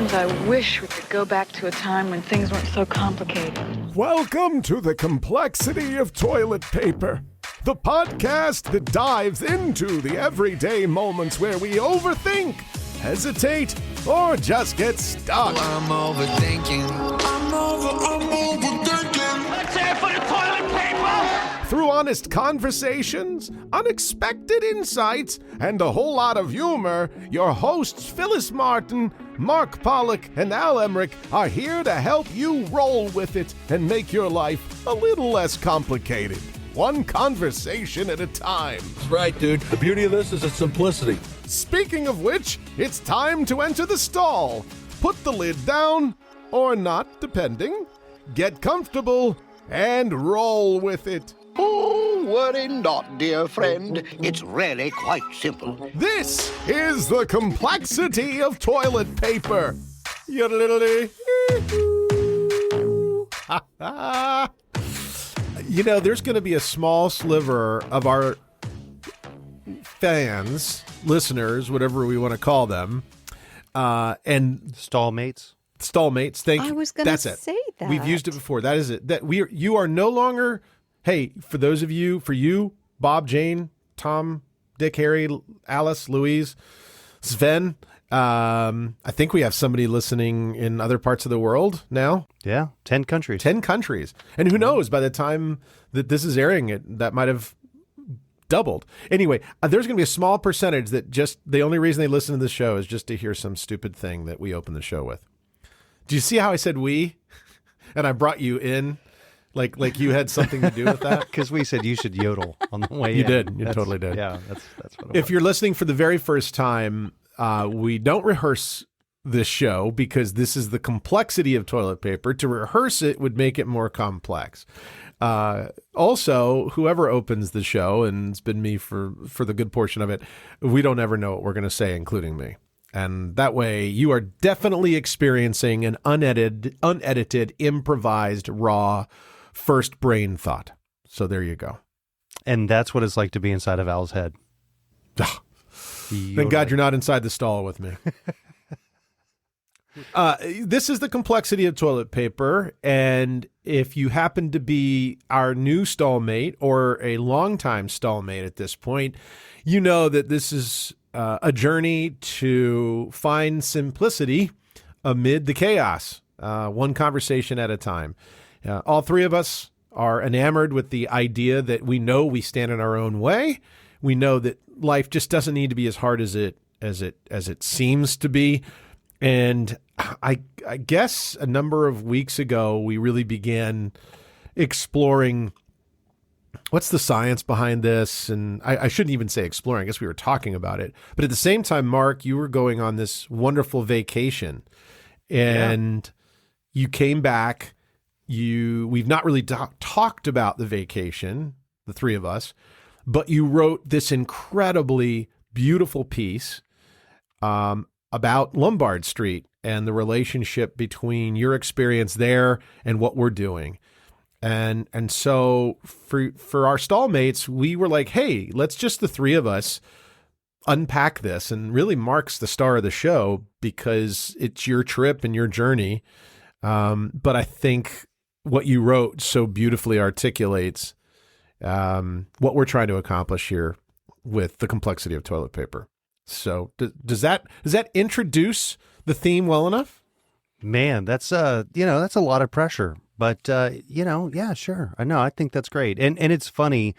Sometimes I wish we could go back to a time when things weren't so complicated. Welcome to the complexity of toilet paper, the podcast that dives into the everyday moments where we overthink, hesitate, or just get stuck. I'm overthinking. I'm overthinking. Let's hear it for the toilet paper! Through honest conversations, unexpected insights, and a whole lot of humor, your hosts Phyllis Martin, Mark Pollock, and Al Emmerich are here to help you roll with it and make your life a little less complicated. One conversation at a time. That's right, dude. The beauty of this is its simplicity. Speaking of which, it's time to enter the stall. Put the lid down, or not, depending. Get comfortable, and roll with it. Oh, worry not, dear friend. It's really quite simple. This is the complexity of toilet paper. Yodelidely. You know, there's going to be a small sliver of our fans, listeners, whatever we want to call them, and Stallmates. I was going to say that. We've used it before. That is it. You are no longer. Hey, for those of you, for you, Bob, Jane, Tom, Dick, Harry, Alice, Louise, Sven. I think we have somebody listening in other parts of the world now. Yeah, 10 countries. 10 countries. And who knows, by the time that this is airing, that might have doubled. Anyway, there's going to be a small percentage that just the only reason they listen to this show is just to hear some stupid thing that we open the show with. Do you see how I said we? And I brought you in like you had something to do with that? Because we said you should yodel on the way You in. did. You totally did. Yeah, that's what it If was. you're listening for the very first time, we don't rehearse this show because this is the complexity of toilet paper. To rehearse it would make it more complex. Also, whoever opens the show, and it's been me for the good portion of it, we don't ever know what we're going to say, including me. And that way you are definitely experiencing an unedited, improvised, raw first brain thought. So there you go. And that's what it's like to be inside of Al's head. Thank God you're not inside the stall with me. This is the complexity of toilet paper. And if you happen to be our new stallmate or a longtime stallmate at this point, you know that this is a journey to find simplicity amid the chaos, one conversation at a time. All three of us are enamored with the idea that we know we stand in our own way. We know that life just doesn't need to be as hard as it seems to be. And I guess a number of weeks ago, we really began exploring what's the science behind this. And I shouldn't even say exploring. I guess we were talking about it. But at the same time, Mark, you were going on this wonderful vacation. And you came back. We've not really talked about the vacation, the three of us, but you wrote this incredibly beautiful piece about Lombard Street and the relationship between your experience there and what we're doing. And so for our stallmates, we were like, hey, let's just the three of us unpack this. And really Mark's the star of the show because it's your trip and your journey. But I think what you wrote so beautifully articulates what we're trying to accomplish here with the complexity of toilet paper. So does that introduce the theme well enough? Man, that's a lot of pressure. But yeah, sure. I know. I think that's great. And it's funny.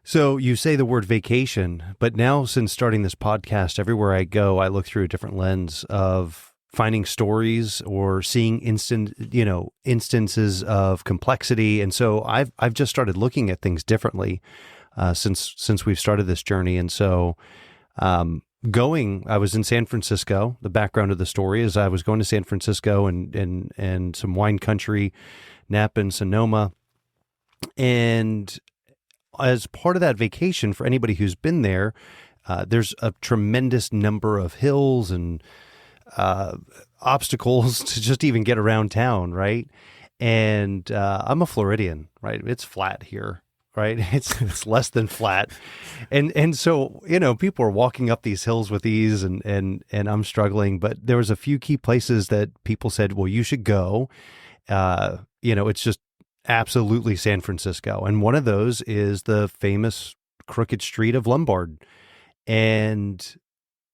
So you say the word vacation, but now since starting this podcast, everywhere I go, I look through a different lens of finding stories or seeing instances of complexity. And so I've just started looking at things differently since we've started this journey. And so I was in San Francisco. The background of the story is I was going to San Francisco and some wine country, Napa and Sonoma. And as part of that vacation, for anybody who's been there, there's a tremendous number of hills and obstacles to just even get around town, right? And I'm a Floridian, right? It's flat here right? It's less than flat. And so, people are walking up these hills with ease and I'm struggling, but there was a few key places that people said, well, you should go. It's just absolutely San Francisco. And one of those is the famous crooked street of Lombard. And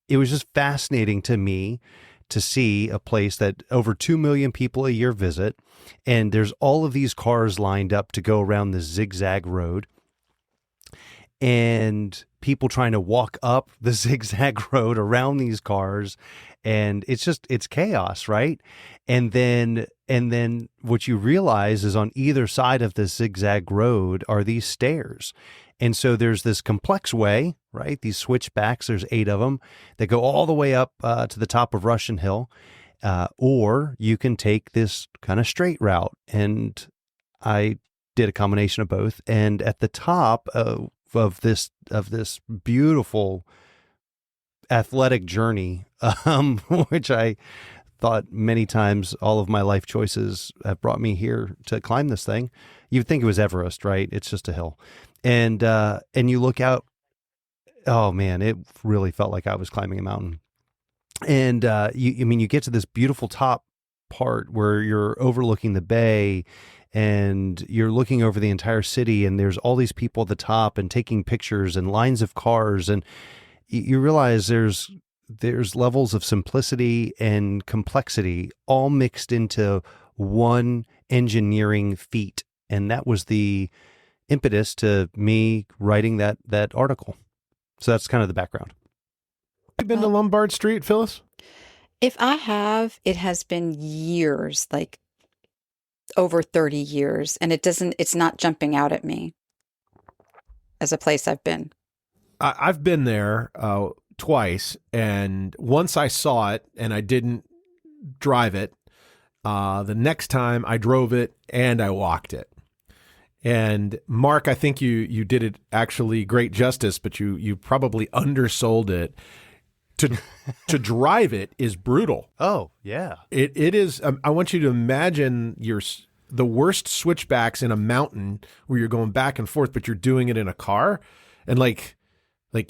it was just fascinating to me to see a place that over 2 million people a year visit. And there's all of these cars lined up to go around this zigzag road and people trying to walk up the zigzag road around these cars. And it's chaos, right? And then what you realize is on either side of the zigzag road are these stairs. And so there's this complex way, right? These switchbacks, there's 8 of them that go all the way up to the top of Russian Hill. Or you can take this kind of straight route. And I did a combination of both. And at the top of this beautiful athletic journey, which I thought many times all of my life choices have brought me here to climb this thing. You'd think it was Everest, right? It's just a hill. And you look out, oh man, it really felt like I was climbing a mountain. And you get to this beautiful top part where you're overlooking the bay and you're looking over the entire city and there's all these people at the top and taking pictures and lines of cars. And you realize there's levels of simplicity and complexity all mixed into one engineering feat. And that was the impetus to me writing that article. So that's kind of the background. You been to Lombard Street, Phyllis? If I have, it has been years, like over 30 years, and it's not jumping out at me as a place I've been. I've been there twice, and once I saw it and I didn't drive it. The next time I drove it and I walked it. And Mark, I think you did it actually great justice, but you probably undersold it. To drive it is brutal. Oh, yeah. It is. I want you to imagine the worst switchbacks in a mountain where you're going back and forth, but you're doing it in a car. And like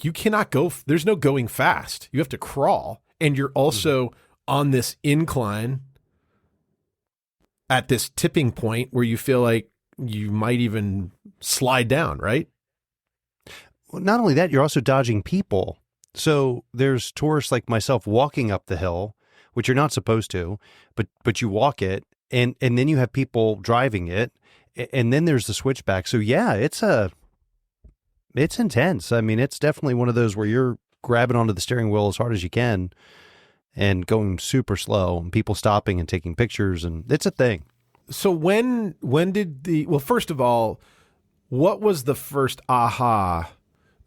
you cannot go, there's no going fast. You have to crawl. And you're also on this incline at this tipping point where you feel like you might even slide down, right? Well, not only that, you're also dodging people. So there's tourists like myself walking up the hill, which you're not supposed to, but you walk it, and then you have people driving it, and then there's the switchback. So yeah, it's intense. I mean, it's definitely one of those where you're grabbing onto the steering wheel as hard as you can and going super slow, and people stopping and taking pictures, and it's a thing. So when did well, first of all, what was the first aha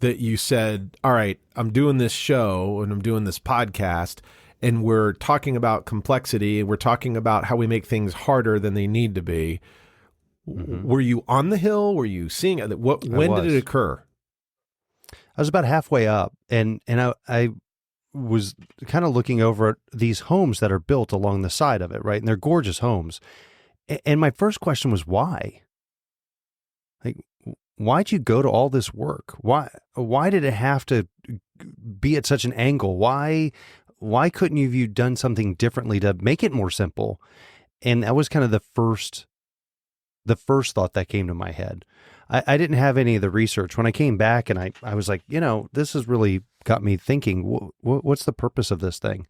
that you said, all right, I'm doing this show and I'm doing this podcast and we're talking about complexity and we're talking about how we make things harder than they need to be. Mm-hmm. Were you on the hill? Were you seeing it? When did it occur? I was about halfway up, and I was kind of looking over at these homes that are built along the side of it, right? And they're gorgeous homes. And my first question was, why? Like, why'd you go to all this work? Why did it have to be at such an angle? Why couldn't you have done something differently to make it more simple? And that was kind of the first thought that came to my head. I didn't have any of the research. When I came back and I was like, this has really got me thinking, what's the purpose of this thing?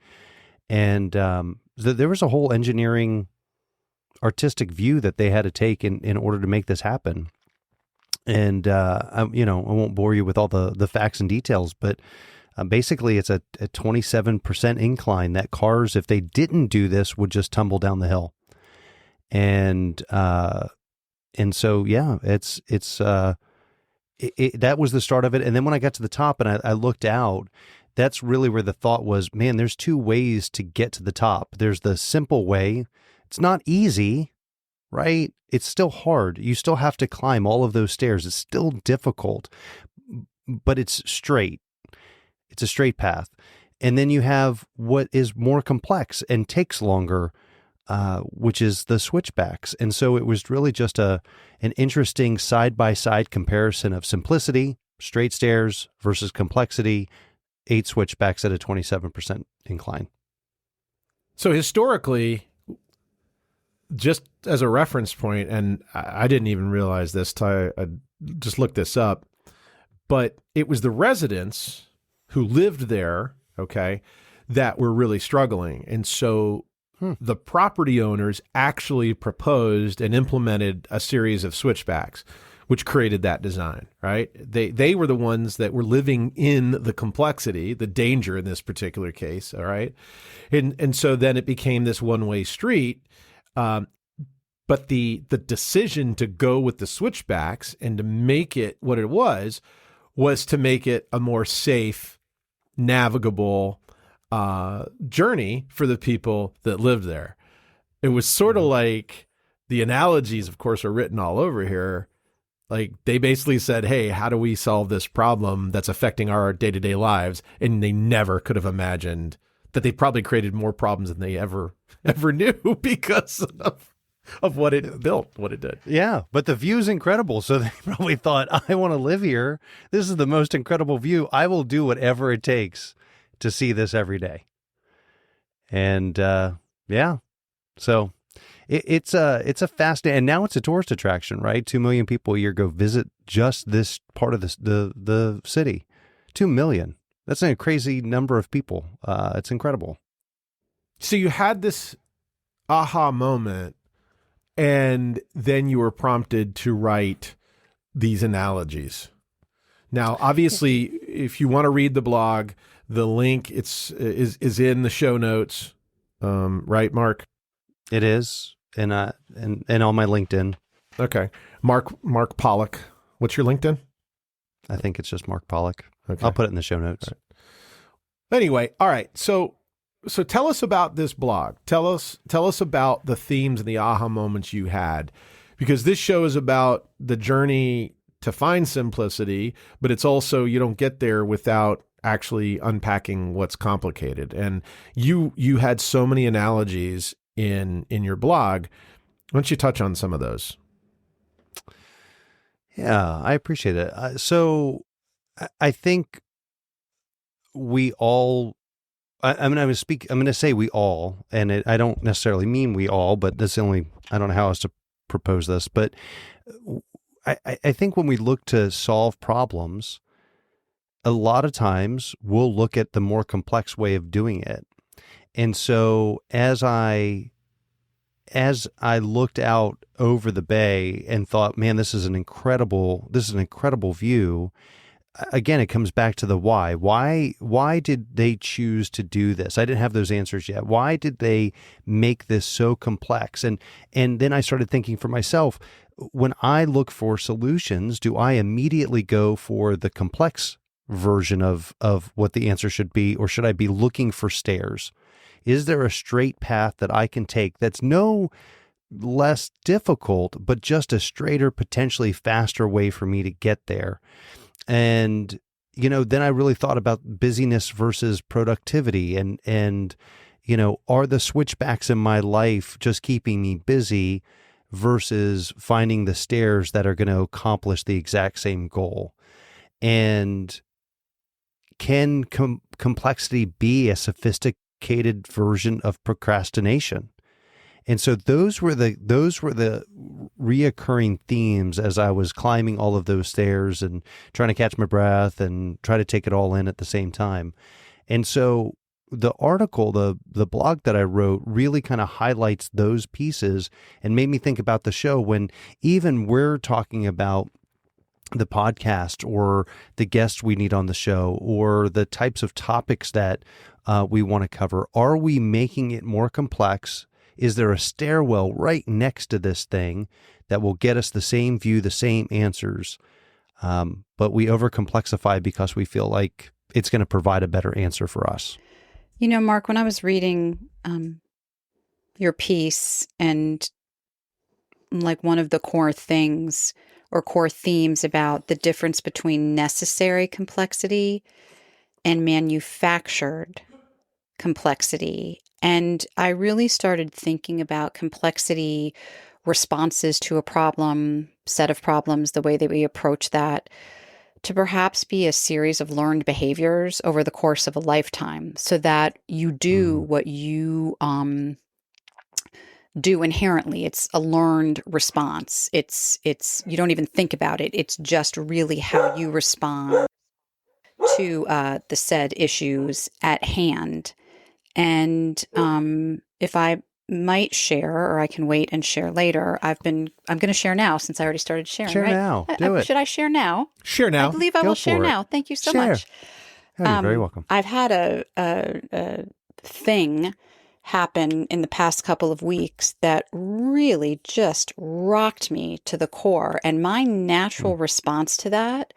And there was a whole engineering artistic view that they had to take in order to make this happen. And, I won't bore you with all the facts and details, but basically it's a 27% incline that cars, if they didn't do this, would just tumble down the hill. And so, yeah, that was the start of it. And then when I got to the top and I looked out, that's really where the thought was, man, there's two ways to get to the top. There's the simple way. It's not easy, right? It's still hard. You still have to climb all of those stairs. It's still difficult, but it's straight. It's a straight path. And then you have what is more complex and takes longer, which is the switchbacks. And so it was really just an interesting side-by-side comparison of simplicity, straight stairs versus complexity, 8 switchbacks at a 27% incline. So historically, just as a reference point, and I didn't even realize this till I just looked this up, but it was the residents who lived there, okay, that were really struggling. And so the property owners actually proposed and implemented a series of switchbacks, which created that design, right? They were the ones that were living in the complexity, the danger in this particular case, all right? And so then it became this one-way street. But the decision to go with the switchbacks and to make it what it was to make it a more safe, navigable journey for the people that lived there. It was sort of like the analogies, of course, are written all over here. Like they basically said, hey, how do we solve this problem that's affecting our day-to-day lives? And they never could have imagined that they probably created more problems than they ever knew because of what it built, what it did. Yeah, but the view's incredible. So they probably thought, I want to live here. This is the most incredible view. I will do whatever it takes to see this every day. And yeah, so it's a fascinating, and now it's a tourist attraction, right? 2 million people a year go visit just this part of the city. 2 million. That's a crazy number of people. It's incredible. So you had this aha moment, and then you were prompted to write these analogies. Now, obviously, if you want to read the blog, the link is in the show notes, right, Mark? It is, and on my LinkedIn. Okay, Mark Pollock. What's your LinkedIn? I think it's just Mark Pollock. Okay. I'll put it in the show notes. Right. Anyway, all right. So tell us about this blog. Tell us about the themes and the aha moments you had, because this show is about the journey to find simplicity, but it's also, you don't get there without actually unpacking what's complicated. And you had so many analogies in your blog. Why don't you touch on some of those? Yeah, I appreciate it. So I think we all, I'm going to say we all, and I don't necessarily mean we all, but that's I don't know how else to propose this, but I think when we look to solve problems, a lot of times we'll look at the more complex way of doing it. And so as I looked out over the bay and thought, man, this is an incredible view. Again, it comes back to the why. Why did they choose to do this? I didn't have those answers yet. Why did they make this so complex? And then I started thinking for myself, when I look for solutions, do I immediately go for the complex version of what the answer should be, or should I be looking for stairs? Is there a straight path that I can take that's no less difficult, but just a straighter, potentially faster way for me to get there? And, then I really thought about busyness versus productivity and, are the switchbacks in my life just keeping me busy versus finding the stairs that are going to accomplish the exact same goal? And can complexity be a sophisticated version of procrastination? And so those were the reoccurring themes as I was climbing all of those stairs and trying to catch my breath and try to take it all in at the same time. And so the article, the blog that I wrote really kind of highlights those pieces and made me think about the show, when even we're talking about the podcast or the guests we need on the show or the types of topics that we want to cover. Are we making it more complex? Is there a stairwell right next to this thing that will get us the same view, the same answers? But we overcomplexify because we feel like it's going to provide a better answer for us. Mark, when I was reading your piece, and like one of the core things or core themes about the difference between necessary complexity and manufactured complexity, And I really started thinking about complexity, responses to a problem, set of problems, the way that we approach that, to perhaps be a series of learned behaviors over the course of a lifetime, so that you do what you do inherently. It's a learned response. It's you don't even think about it. It's just really how you respond to the said issues at hand. And if I might share, or I can wait and share later, I'm going to share now, since I already started sharing. Share right? now. Do it. Should I share now? Share now. I believe I Go will share for it. now. Thank you so Share. much. Oh, you're very welcome. I've had a thing happen in the past couple of weeks that really just rocked me to the core. And my natural response to that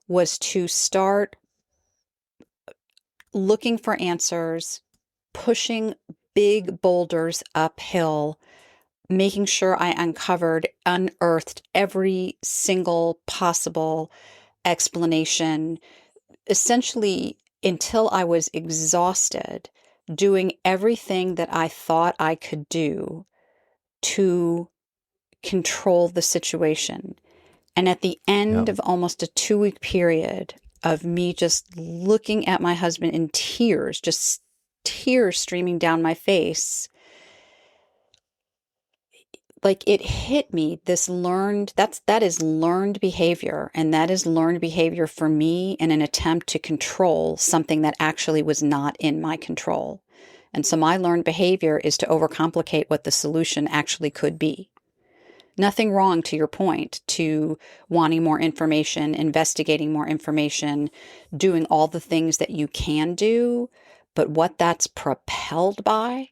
was to start looking for answers, pushing big boulders uphill, making sure I unearthed every single possible explanation, essentially until I was exhausted, doing everything that I thought I could do to control the situation. And at the end of almost a 2-week period of me just looking at my husband in tears, just tears streaming down my face, like it hit me, that is learned behavior. And that is learned behavior for me in an attempt to control something that actually was not in my control. And so my learned behavior is to overcomplicate what the solution actually could be. Nothing wrong, to your point, to wanting more information, investigating more information, doing all the things that you can do. But what that's propelled by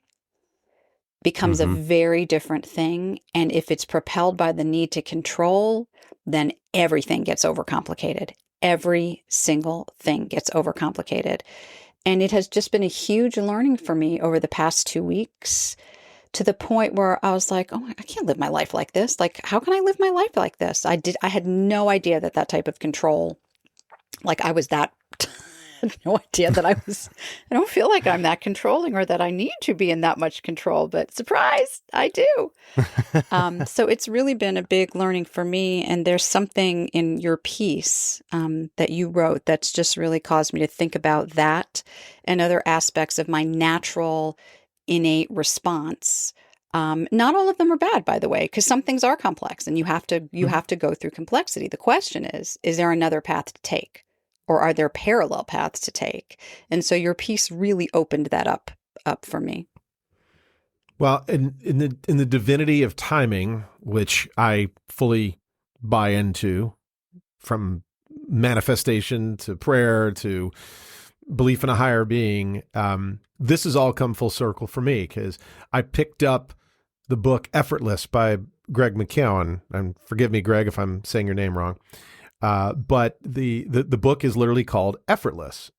becomes a very different thing. And if it's propelled by the need to control, then everything gets overcomplicated. Every single thing gets overcomplicated. And it has just been a huge learning for me over the past 2 weeks, to the point where I was like, oh, I can't live my life like this. Like, how can I live my life like this? I had no idea that type of control, like I was that, no idea that I don't feel like I'm that controlling, or that I need to be in that much control, but surprise, I do. So it's really been a big learning for me. And there's something in your piece that you wrote that's just really caused me to think about that and other aspects of my natural innate response. Not all of them are bad, by the way, because some things are complex and you have to go through complexity. The question is there another path to take? Or are there parallel paths to take? And so your piece really opened that up for me. Well, in the divinity of timing, which I fully buy into, from manifestation to prayer to belief in a higher being, this has all come full circle for me, because I picked up the book Effortless by Greg McKeown. And forgive me, Greg, if I'm saying your name wrong. But the book is literally called Effortless.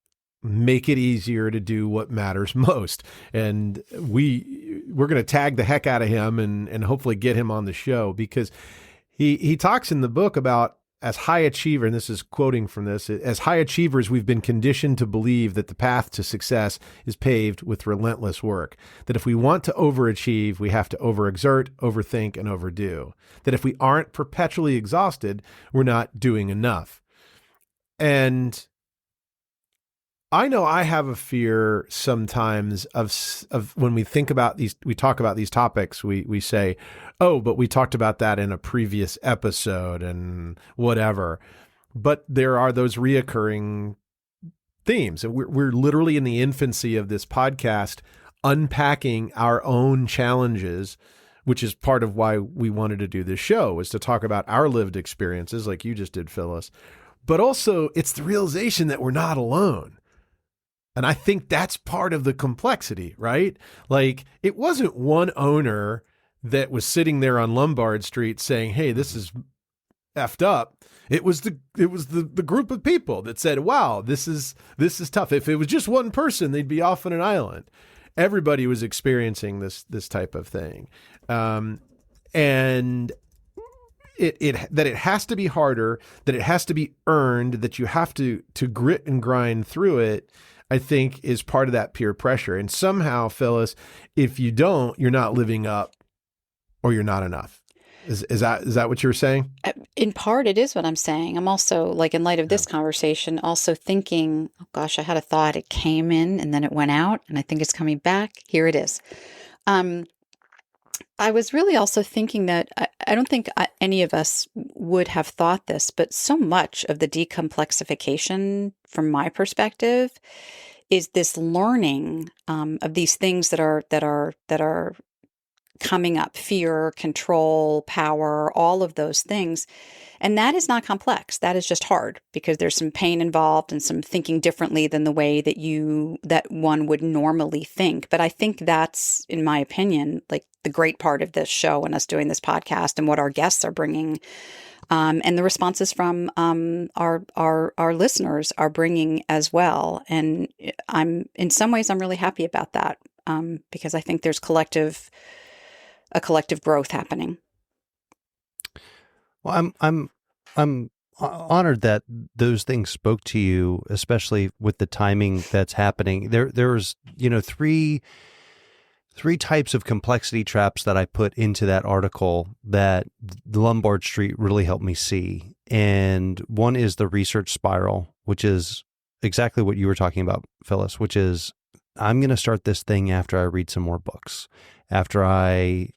Make it easier to do what matters most. And we're going to tag the heck out of him and hopefully get him on the show, because he talks in the book about, as high achiever, and this is quoting from this, as high achievers, we've been conditioned to believe that the path to success is paved with relentless work. That if we want to overachieve, we have to overexert, overthink, and overdo. That if we aren't perpetually exhausted, we're not doing enough. And I know I have a fear sometimes of when we think about these, we talk about these topics, we say, oh, but we talked about that in a previous episode and whatever. But there are those reoccurring themes. And we're literally in the infancy of this podcast, unpacking our own challenges, which is part of why we wanted to do this show, is to talk about our lived experiences like you just did, Phyllis. But also it's the realization that we're not alone. And I think that's part of the complexity, right? Like, it wasn't one owner that was sitting there on Lombard Street saying, hey, this is effed up. It was the group of people that said, wow, this is tough. If it was just one person, they'd be off on an island. Everybody was experiencing this type of thing. And it has to be harder, that it has to be earned, that you have to grit and grind through it. I think, is part of that peer pressure. And somehow, Phyllis, if you don't, you're not living up or you're not enough. Is that what you're saying? In part, it is what I'm saying. I'm also, like, in light of this conversation, also thinking, oh gosh, I had a thought. It came in and then it went out, and I think it's coming back. Here it is. I was really also thinking that I don't think any of us would have thought this, but so much of the decomplexification, from my perspective, is this learning of these things that are coming up: fear, control, power, all of those things. And that is not complex. That is just hard, because there's some pain involved and some thinking differently than the way that one would normally think. But I think that's, in my opinion, like the great part of this show and us doing this podcast and what our guests are bringing, and the responses from our listeners are bringing as well. And in some ways, I'm really happy about that, because I think there's a collective growth happening. Well, I'm honored that those things spoke to you, especially with the timing that's happening. There's three types of complexity traps that I put into that article that Lombard Street really helped me see. And one is the research spiral, which is exactly what you were talking about, Phyllis, which is, I'm going to start this thing after I read some more books, after I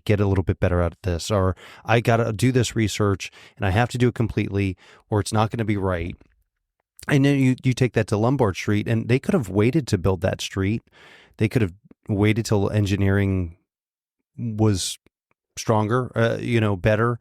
get a little bit better at this, or I got to do this research and I have to do it completely, or it's not going to be right. And then you take that to Lombard Street, and they could have waited to build that street. They could have waited till engineering was stronger, better.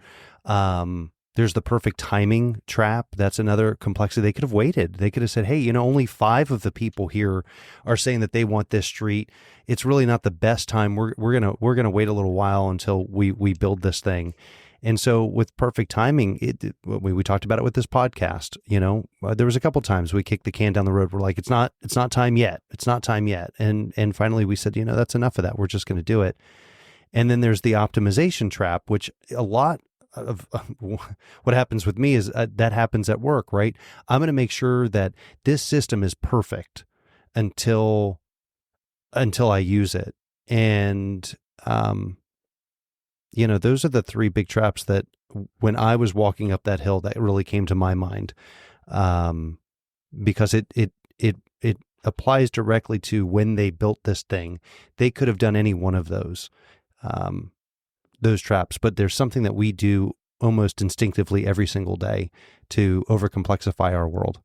There's the perfect timing trap. That's another complexity. They could have waited. They could have said, hey, only 5 of the people here are saying that they want this street. It's really not the best time. We're gonna wait a little while until we build this thing. And so with perfect timing, we talked about it with this podcast. There was a couple times we kicked the can down the road. We're like, it's not time yet. It's not time yet. And finally we said, that's enough of that. We're just going to do it. And then there's the optimization trap, which a lot of what happens with me is that happens at work, right? I'm going to make sure that this system is perfect until I use it. And, those are the 3 big traps that when I was walking up that hill, that really came to my mind, because it applies directly to when they built this thing. They could have done any one of those traps, but there's something that we do almost instinctively every single day to overcomplexify our world.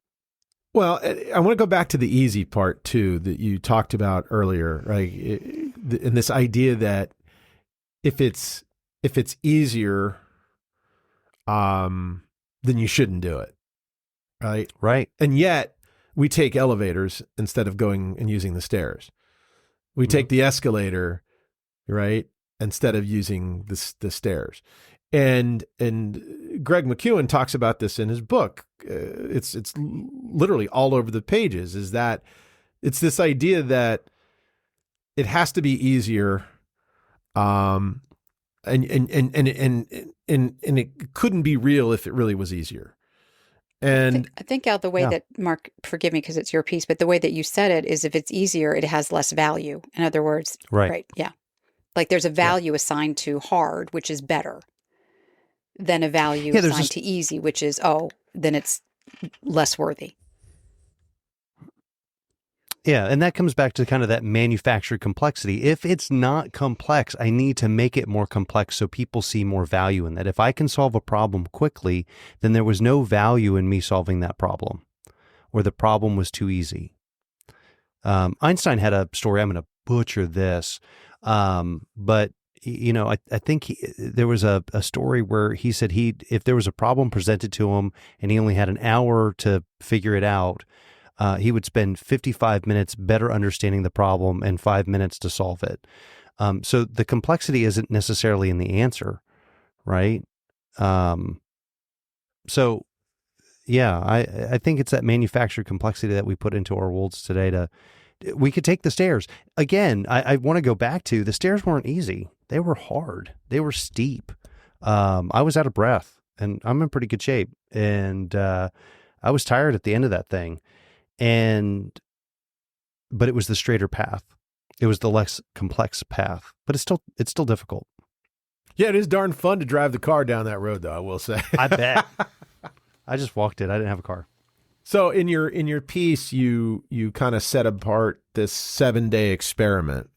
Well, I want to go back to the easy part too, that you talked about earlier, right? And this idea that if it's easier, then you shouldn't do it, right? Right. And yet we take elevators instead of going and using the stairs. We take the escalator, right, instead of using the stairs. And Greg McKeown talks about this in his book. It's literally all over the pages, is that it's this idea that it has to be easier, and it couldn't be real if it really was easier. And I think out the way that, Mark, forgive me because it's your piece, but the way that you said it is, if it's easier, it has less value. In other words, right? Yeah. Like there's a value assigned to hard, which is better, than a value assigned to easy, which is, then it's less worthy. Yeah, and that comes back to kind of that manufactured complexity. If it's not complex, I need to make it more complex so people see more value in that. If I can solve a problem quickly, then there was no value in me solving that problem, or the problem was too easy. Einstein had a story, I'm going to butcher this, but I think there was a story where he said if there was a problem presented to him and he only had an hour to figure it out, he would spend 55 minutes better understanding the problem and 5 minutes to solve it. So the complexity isn't necessarily in the answer, right? So yeah, I think it's that manufactured complexity that we put into our worlds today. We could take the stairs. Again, I want to go back to the stairs weren't easy. They were hard. They were steep. I was out of breath, and I'm in pretty good shape. And I was tired at the end of that thing. And but it was the straighter path. It was the less complex path, but it's still difficult. Yeah, it is darn fun to drive the car down that road, though, I will say. I bet. I just walked it. I didn't have a car. So in your piece, you kind of set apart this 7-day experiment.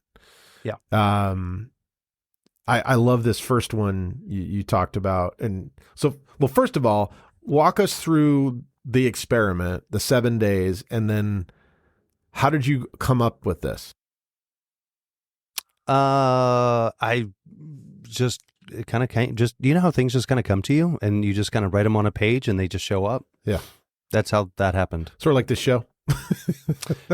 Yeah. I love this first one you talked about. And so, well, first of all, walk us through the experiment, the 7 days, and then how did you come up with this? I just it kind of came, just, you know how things just kind of come to you and you just kind of write them on a page and they just show up? Yeah. That's how that happened. Sort of like this show.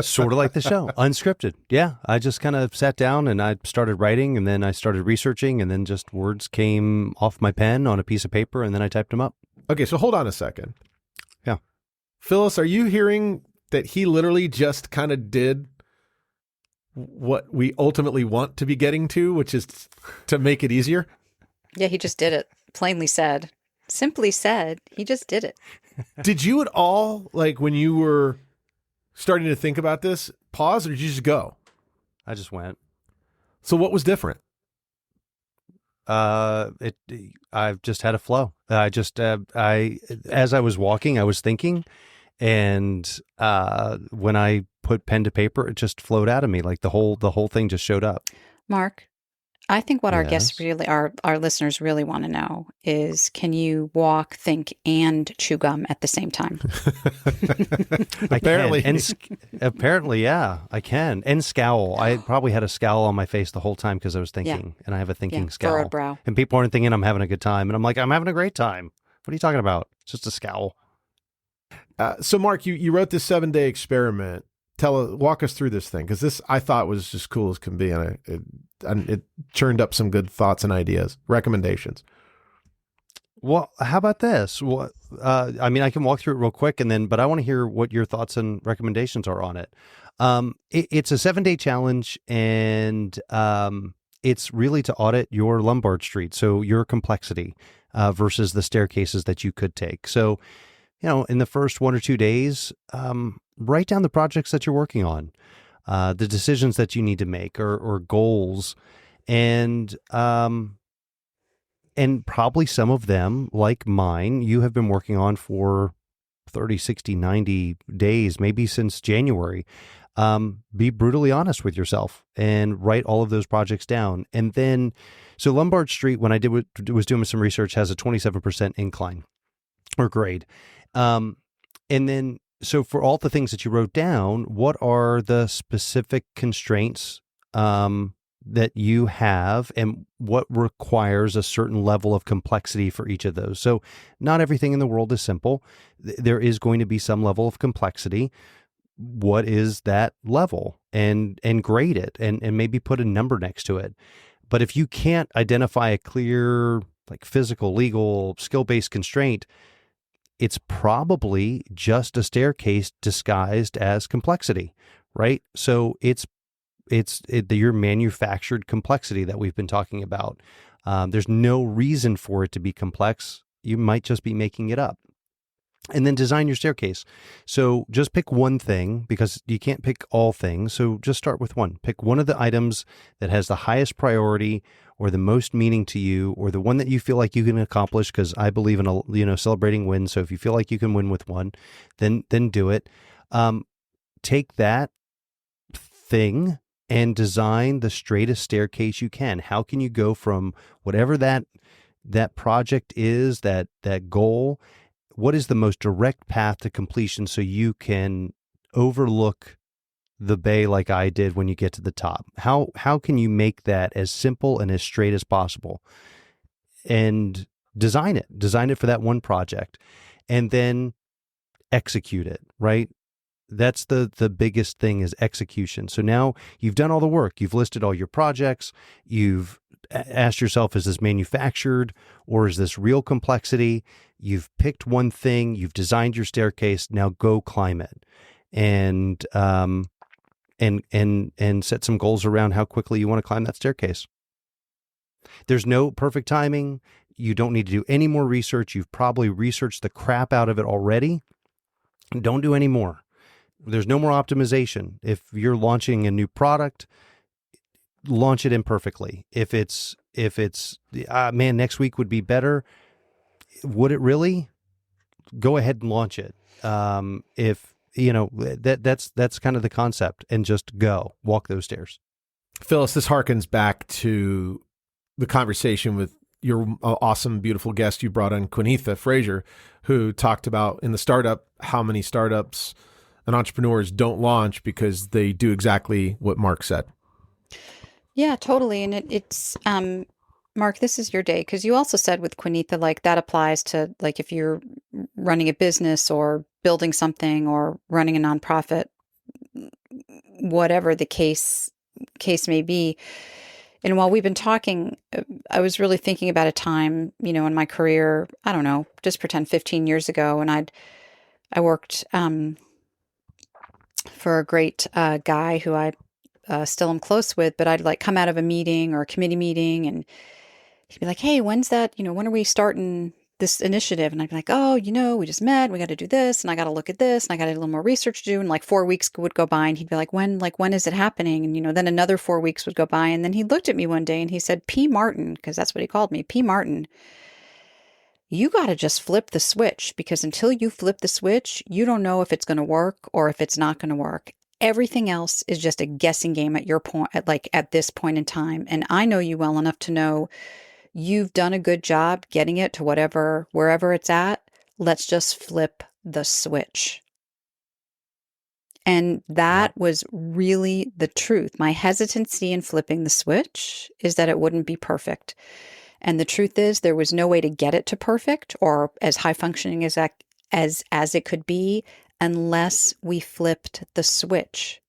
Sort of like the show, unscripted. Yeah. I just kind of sat down and I started writing and then I started researching and then just words came off my pen on a piece of paper and then I typed them up. Okay. So hold on a second. Yeah. Phyllis, are you hearing that he literally just kind of did what we ultimately want to be getting to, which is to make it easier? Yeah, he just did it. Plainly said. Simply said, he just did it. Did you at all, like when you were starting to think about this, pause or did you just go? I just went. So what was different? I've just had a flow. As I was walking, I was thinking, and when I put pen to paper, it just flowed out of me. Like the whole thing just showed up. Mark, I think what our guests Yes. really, our listeners really want to know is, can you walk, think, and chew gum at the same time? Apparently. Apparently, yeah, I can. And scowl. I probably had a scowl on my face the whole time because I was thinking, and I have a thinking scowl. Furrowed brow. And people aren't thinking I'm having a good time. And I'm like, I'm having a great time. What are you talking about? It's just a scowl. So Mark, you wrote this 7-day experiment. Walk us through this thing, because this I thought was as cool as can be, and it churned up some good thoughts and ideas, recommendations. Well, how about this? Well, I mean, I can walk through it real quick, but I want to hear what your thoughts and recommendations are on it. It's a 7-day challenge, and it's really to audit your Lombard Street, so your complexity versus the staircases that you could take. So, in the first 1 or 2 days, write down the projects that you're working on, the decisions that you need to make, or goals, and probably some of them, like mine, you have been working on for 30, 60, 90 days, maybe since January. Be brutally honest with yourself and write all of those projects down. And then, so Lombard Street, when I was doing some research, has a 27% incline or grade. And then, so for all the things that you wrote down, what are the specific constraints that you have, and what requires a certain level of complexity for each of those? So not everything in the world is simple. There is going to be some level of complexity. What is that level? And grade it, and maybe put a number next to it. But if you can't identify a clear, like, physical, legal, skill-based constraint, it's probably just a staircase disguised as complexity, right? So it's your manufactured complexity that we've been talking about. There's no reason for it to be complex. You might just be making it up. And then design your staircase. So just pick one thing, because you can't pick all things. So just start with one. Pick one of the items that has the highest priority or the most meaning to you, or the one that you feel like you can accomplish, because I believe in celebrating wins. So if you feel like you can win with one, then do it. Take that thing and design the straightest staircase you can. How can you go from whatever that project is, that goal? What is the most direct path to completion so you can overlook the bay like I did when you get to the top? How can you make that as simple and as straight as possible? And design it for that one project, and then execute it, right? That's the biggest thing, is execution. So now you've done all the work. You've listed all your projects. You've asked yourself, is this manufactured or is this real complexity? You've picked one thing. You've designed your staircase. Now go climb it, and set some goals around how quickly you want to climb that staircase. There's no perfect timing. You don't need to do any more research. You've probably researched the crap out of it already. Don't do any more. There's no more optimization. If you're launching a new product, launch it imperfectly. If it's man, next week would be better. Would it really? Go ahead and launch it. If that's kind of the concept, and just walk those stairs. Phyllis, this harkens back to the conversation with your awesome, beautiful guest you brought on, Quinetha Frazier, who talked about in the startup how many startups and entrepreneurs don't launch because they do exactly what Mark said. Yeah, totally. And it's Mark, this is your day, because you also said with Quinetha, like that applies to like if you're running a business or building something or running a nonprofit, whatever the case may be. And while we've been talking, I was really thinking about a time, in my career, I don't know, just pretend 15 years ago. And I worked for a great guy who I still am close with, but I'd like come out of a meeting or a committee meeting and he'd be like, hey, when's that, when are we starting this initiative? And I'd be like, oh, we just met, we got to do this, and I got to look at this, and I got a little more research to do. And like 4 weeks would go by, and he'd be like, when is it happening? And, then another 4 weeks would go by. And then he looked at me one day and he said, P. Martin, because that's what he called me, P. Martin, you got to just flip the switch, because until you flip the switch, you don't know if it's going to work or if it's not going to work. Everything else is just a guessing game at your point, at this point in time. And I know you well enough to know you've done a good job getting it to wherever it's at. Let's just flip the switch. And that was really the truth. My hesitancy in flipping the switch is that it wouldn't be perfect. And the truth is there was no way to get it to perfect or as high functioning as it could be unless we flipped the switch.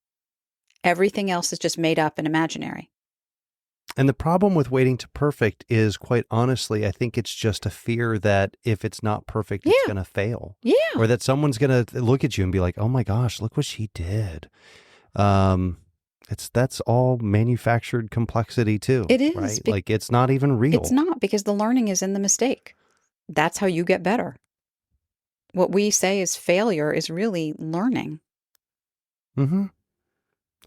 Everything else is just made up and imaginary. And the problem with waiting to perfect is, quite honestly, I think it's just a fear that if it's not perfect, it's going to fail. Yeah. Or that someone's going to look at you and be like, oh my gosh, look what she did. That's all manufactured complexity too. It is. Right? Like it's not even real. It's not, because the learning is in the mistake. That's how you get better. What we say is failure is really learning. Mm-hmm.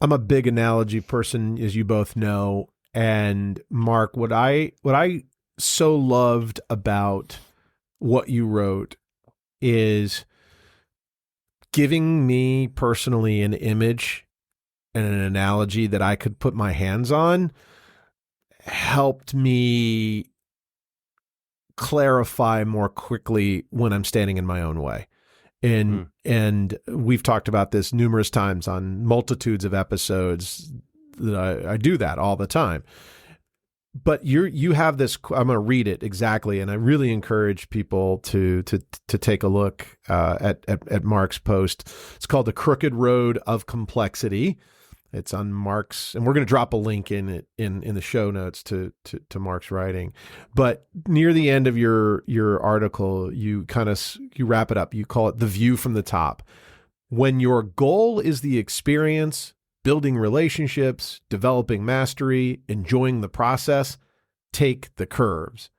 I'm a big analogy person, as you both know. And Mark, what I so loved about what you wrote is giving me personally an image and an analogy that I could put my hands on helped me clarify more quickly when I'm standing in my own way. And we've talked about this numerous times on multitudes of episodes that I do that all the time. But you have this, I'm going to read it exactly. And I really encourage people to take a look at Mark's post. It's called The Crooked Road of Complexity. It's on Mark's, and we're going to drop a link in the show notes to Mark's writing. But near the end of your article, you wrap it up. You call it The View from the Top. When your goal is the experience, building relationships, developing mastery, enjoying the process, take the curves.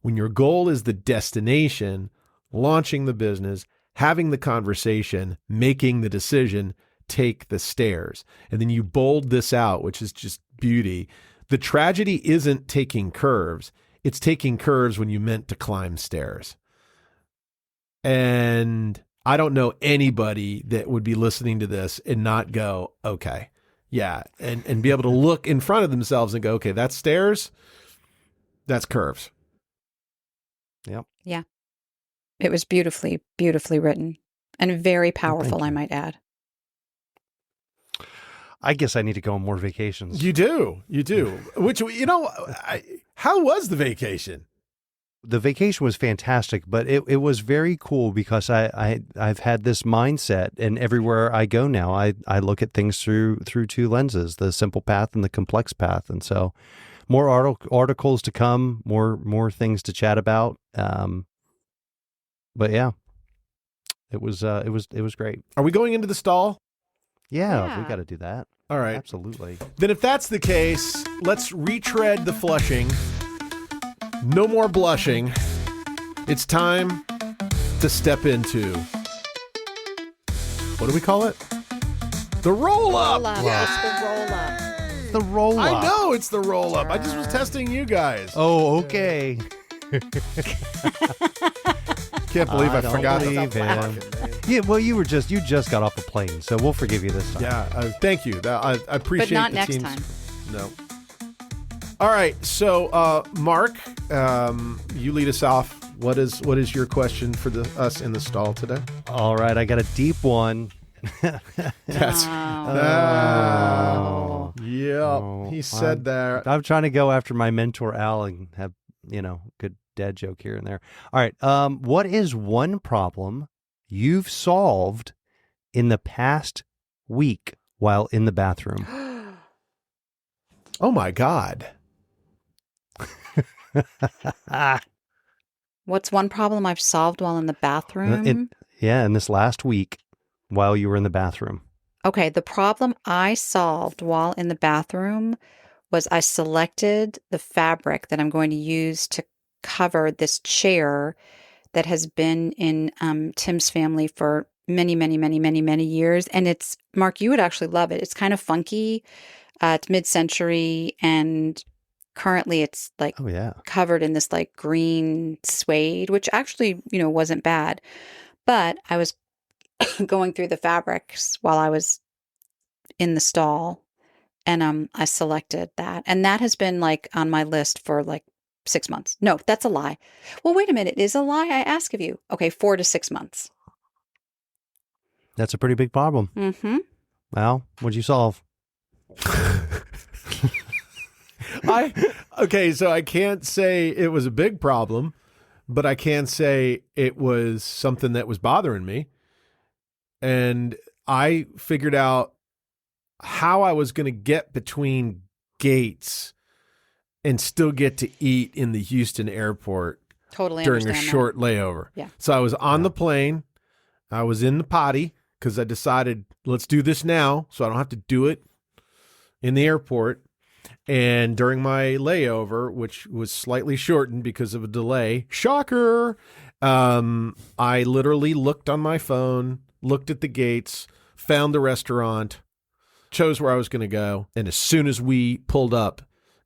When your goal is the destination, launching the business, having the conversation, making the decision, take the stairs. And then you bold this out, which is just beauty. The tragedy isn't taking curves. It's taking curves when you meant to climb stairs. And I don't know anybody that would be listening to this and not go, okay, yeah, and be able to look in front of themselves and go, okay, that's stairs, that's curves. Yep. Yeah. It was beautifully, beautifully written and very powerful, I might add. I guess I need to go on more vacations. You do. Which, how was the vacation? The vacation was fantastic, but it was very cool because I've had this mindset, and everywhere I go now, I look at things through two lenses, the simple path and the complex path. And so more articles to come, more things to chat about. But yeah, it was great. Are we going into the stall? Yeah, we got to do that. All right. Absolutely. Then if that's the case, let's retread the flushing. No more blushing. It's time to step into, what do we call it? The roll up. Roll up. It's the roll up. The roll up. I know it's the roll up. I just was testing you guys. Oh, okay. Can't believe I don't forgot believe the him. fucking name. Yeah, well, you just got off the plane, so we'll forgive you this time. Yeah, thank you. I appreciate But not the next team's- time. No. All right, so Mark, you lead us off. What is your question for us in the stall today? All right, I got a deep one. That's Oh. he said that. I'm trying to go after my mentor Al and have good dad joke here and there. All right, what is one problem you've solved in the past week while in the bathroom? Oh my God. What's one problem I've solved while in the bathroom? In this last week while you were in the bathroom. Okay, the problem I solved while in the bathroom was I selected the fabric that I'm going to use to cover this chair that has been in Tim's family for many, many, many, many, many years. And it's, Mark, you would actually love it. It's kind of funky. It's mid-century, and currently it's like Oh, yeah. covered in this like green suede, which actually, wasn't bad. But I was going through the fabrics while I was in the stall, and I selected that. And that has been like on my list for like 6 months. No, that's a lie. Well, wait a minute. Is a lie, I ask of you. Okay, 4 to 6 months. That's a pretty big problem. Mm-hmm. Well, what'd you solve? Okay, so I can't say it was a big problem, but I can say it was something that was bothering me. And I figured out how I was going to get between gates and still get to eat in the Houston airport Totally during a understand short layover. Yeah. So I was on the plane. I was in the potty because I decided, let's do this now so I don't have to do it in the airport. And during my layover, which was slightly shortened because of a delay, shocker, I literally looked on my phone, looked at the gates, found the restaurant, chose where I was going to go. And as soon as we pulled up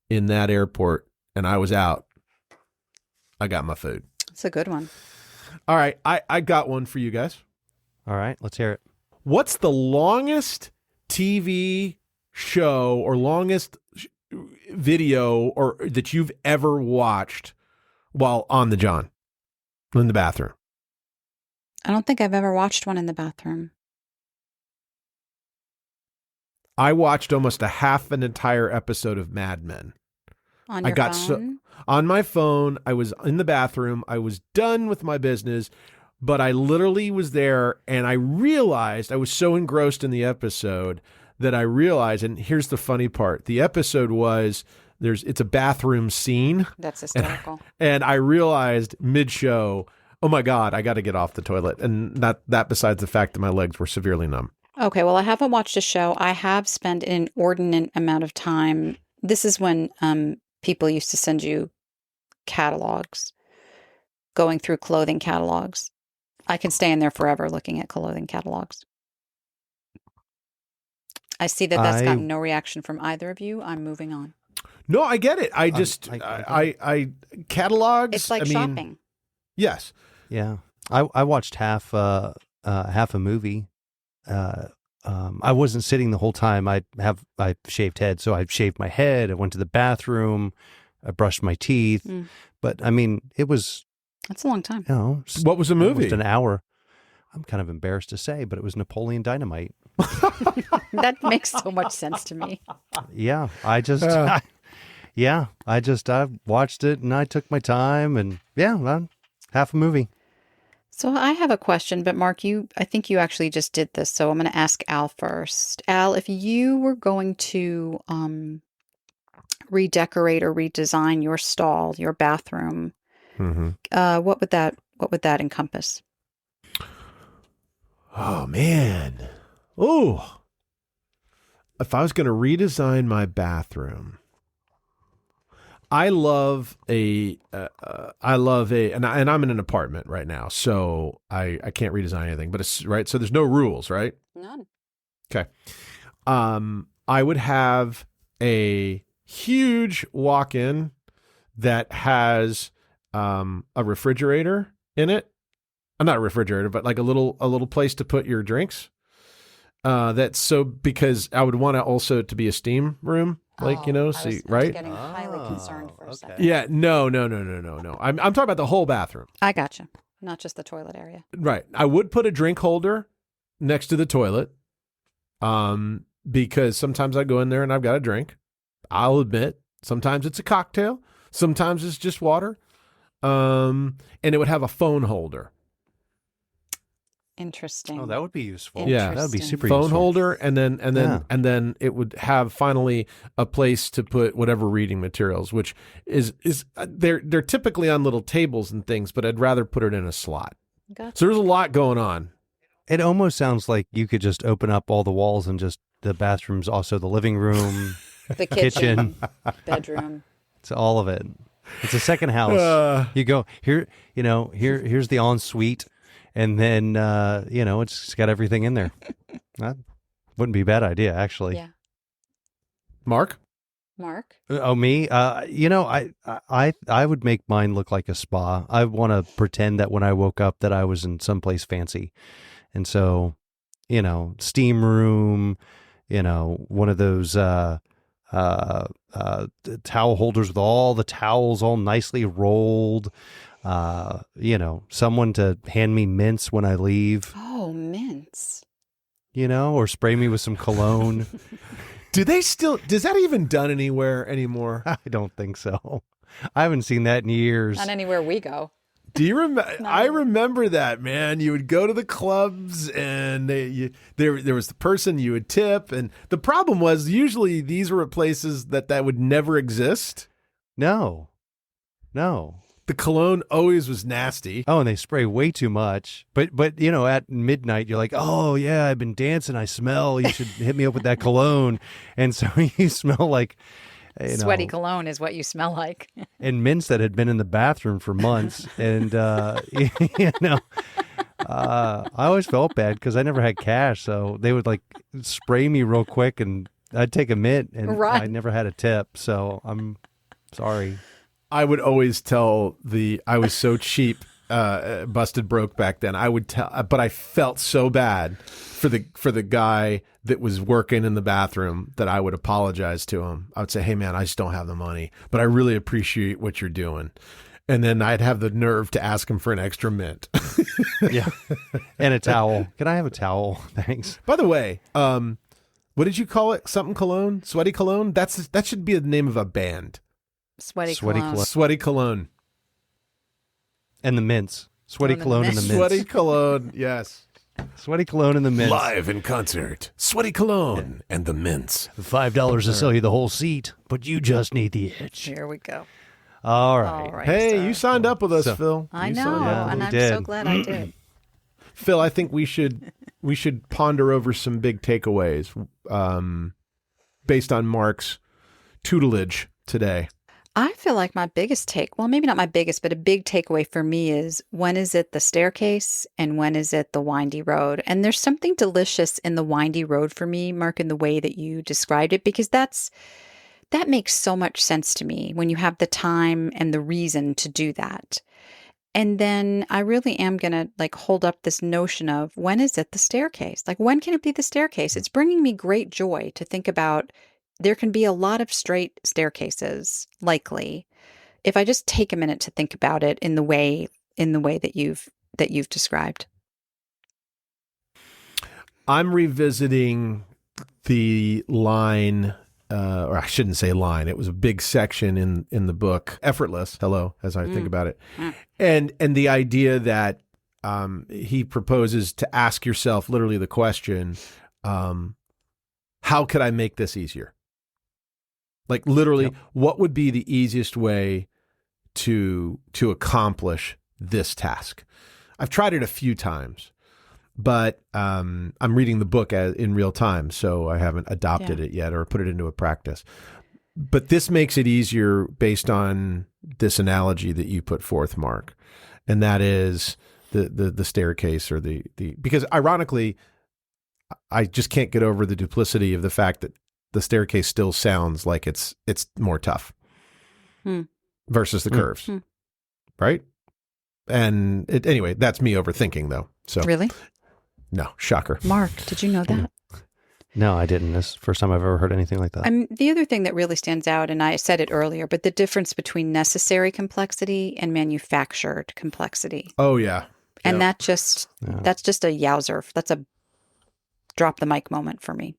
in that airport and I was out, I got my food. that. It's a good one. All right, I got one for you guys. All right, let's hear it. What's the longest TV show or longest video or that you've ever watched while on the John in the bathroom? I don't think I've ever watched one in the bathroom. I watched almost a half an entire episode of Mad Men. On your phone? On my phone. I was in the bathroom. I was done with my business, but I literally was there and I realized I was so engrossed in the episode that I realized, and here's the funny part. The episode was it's a bathroom scene. That's hysterical. And I realized mid-show, oh my God, I got to get off the toilet. And that besides the fact that my legs were severely numb. Okay, well, I haven't watched a show. I have spent an inordinate amount of time. This is when people used to send you catalogs, going through clothing catalogs. I can stay in there forever looking at clothing catalogs. I see that that's gotten no reaction from either of you. I'm moving on. No, I get it. I catalogs. It's like shopping. Yes. Yeah, I watched half a movie. I wasn't sitting the whole time. I shaved head, so I shaved my head. I went to the bathroom. I brushed my teeth. But I mean, it was. That's a long time. What was the movie? Almost an hour. I'm kind of embarrassed to say, but it was Napoleon Dynamite. That makes so much sense to me. Yeah, I watched it and I took my time and half a movie. So I have a question, but Mark, I think you actually just did this, so I'm going to ask Al first. Al, if you were going to redecorate or redesign your stall, your bathroom, what would that encompass? Oh man. Oh. If I was going to redesign my bathroom, and I'm in an apartment right now, so I can't redesign anything, but it's right. So there's no rules, right? None. Okay. I would have a huge walk-in that has a refrigerator in it. Not a refrigerator, but like a little place to put your drinks. Because I would want it also to be a steam room, right? I was getting highly concerned for a second. Yeah, no. I'm talking about the whole bathroom. I gotcha. Not just the toilet area. Right. I would put a drink holder next to the toilet, because sometimes I go in there and I've got a drink. I'll admit, sometimes it's a cocktail, sometimes it's just water, and it would have a phone holder. Interesting. Oh, that would be useful. Yeah, that would be super phone useful. holder, and then it would have finally a place to put whatever reading materials, which is they're typically on little tables and things, but I'd rather put it in a slot. Gotcha. So there's a lot going on. It almost sounds like you could just open up all the walls and just the bathroom's also the living room, The kitchen, bedroom. it's all of it. It's a second house. You go here, here's the ensuite. And then, it's got everything in there. That wouldn't be a bad idea, actually. Yeah. Mark? Oh, me? I would make mine look like a spa. I want to pretend that when I woke up that I was in someplace fancy. And so, steam room, one of those towel holders with all the towels all nicely rolled. Someone to hand me mints when I leave. Oh, mints. Or spray me with some cologne. Does that even done anywhere anymore? I don't think so. I haven't seen that in years. Not anywhere we go. Do you remember? I remember that, man. You would go to the clubs, and there was the person you would tip, and the problem was usually these were places that would never exist. No. The cologne always was nasty. Oh, and they spray way too much. But at midnight, you're like, oh, yeah, I've been dancing. I smell. You should hit me up with that cologne. And so you smell like... Sweaty cologne is what you smell like. And mints that had been in the bathroom for months. And, I always felt bad because I never had cash. So they would like spray me real quick and I'd take a mint and I never had a tip. So I'm sorry. I would always tell I was so cheap, busted broke back then. I would tell, but I felt so bad for the guy that was working in the bathroom that I would apologize to him. I would say, hey man, I just don't have the money, but I really appreciate what you're doing. And then I'd have the nerve to ask him for an extra mint. Yeah. And a towel. Can I have a towel? Thanks. By the way, what did you call it? Something cologne? Sweaty cologne? That should be the name of a band. Sweaty cologne. Sweaty cologne. And the mints. Sweaty cologne and the mints. Sweaty cologne, yes. Sweaty cologne and the mints. Live in concert. Sweaty cologne and the mints. $5 to sell you the whole seat, but you just need the itch. Here we go. All right. Hey, you signed up with us, Phil. I You know, signed up. and we I'm did. so glad I did. Phil, I think we should ponder over some big takeaways based on Mark's tutelage today. I feel like my biggest well, maybe not my biggest, but a big takeaway for me is when is it the staircase and when is it the windy road? And there's something delicious in the windy road for me, Mark, in the way that you described it, because that makes so much sense to me when you have the time and the reason to do that. And then I really am going to hold up this notion of when is it the staircase? Like, when can it be the staircase? It's bringing me great joy to think about. There can be a lot of straight staircases, likely, if I just take a minute to think about it in the way that you've described. I'm revisiting the line, or I shouldn't say line. It was a big section in the book, "Effortless." Hello, as I think about it, and the idea that he proposes to ask yourself literally the question, how could I make this easier? Like literally, what would be the easiest way to accomplish this task? I've tried it a few times, but I'm reading the book in real time, so I haven't adopted it yet or put it into a practice. But this makes it easier based on this analogy that you put forth, Mark, and that is the staircase or the because ironically, I just can't get over the duplicity of the fact that the staircase still sounds like it's more tough versus the curves, right? And anyway, that's me overthinking though. So Really? no, shocker. Mark, did you know that? No, I didn't. This is the first time I've ever heard anything like that. The other thing that really stands out, and I said it earlier, but the difference between necessary complexity and manufactured complexity. Oh yeah. And that's just a yowzer. That's a drop the mic moment for me.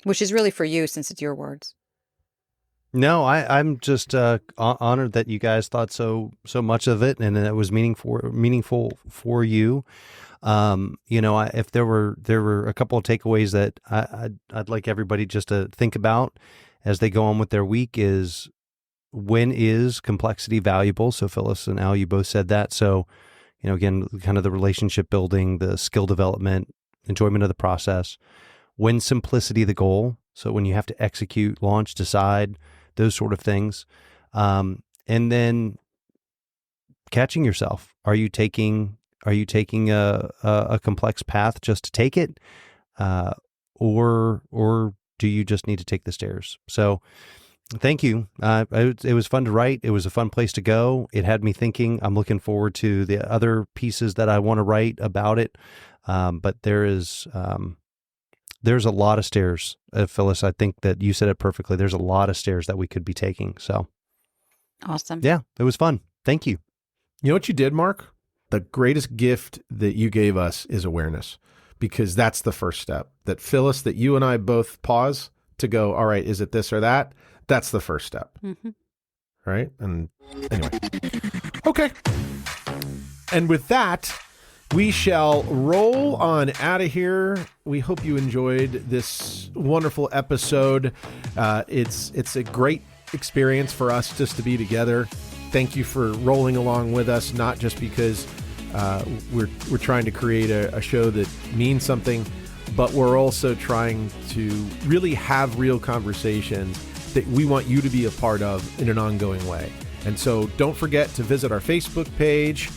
Which is really for you since it's your words. No, I'm just honored that you guys thought so much of it, and that it was meaningful for you. If there were a couple of takeaways that I'd like everybody just to think about as they go on with their week is, when is complexity valuable? So Phyllis and Al, you both said that. So, again, kind of the relationship building, the skill development, enjoyment of the process. When simplicity the goal? So when you have to execute, launch, decide, those sort of things. And then catching yourself. Are you taking a complex path just to take it? Or do you just need to take the stairs? So thank you. It was fun to write. It was a fun place to go. It had me thinking. I'm looking forward to the other pieces that I want to write about it. But there's a lot of stairs, Phyllis. I think that you said it perfectly. There's a lot of stairs that we could be taking. So awesome. Yeah, it was fun. Thank you. You know what you did, Mark? The greatest gift that you gave us is awareness, because that's the first step. That Phyllis, that you and I both pause to go, all right, is it this or that? That's the first step. Mm-hmm. Right? And anyway. Okay. And with that, we shall roll on out of here. We hope you enjoyed this wonderful episode. It's a great experience for us just to be together. Thank you for rolling along with us, not just because we're trying to create a show that means something, but we're also trying to really have real conversations that we want you to be a part of in an ongoing way. And so don't forget to visit our Facebook page,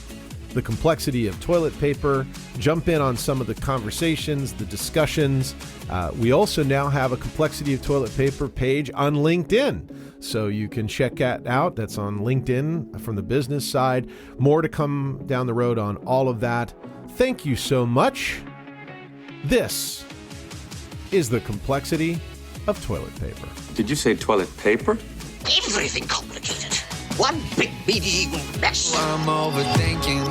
The Complexity of Toilet Paper. Jump in on some of the conversations, the discussions. We also now have a Complexity of Toilet Paper page on LinkedIn, so you can check that out. That's on LinkedIn from the business side. More to come down the road on all of that. Thank you so much. This is The Complexity of Toilet Paper. Did you say toilet paper? Everything complicated. One big medieval mess. I'm overthinking.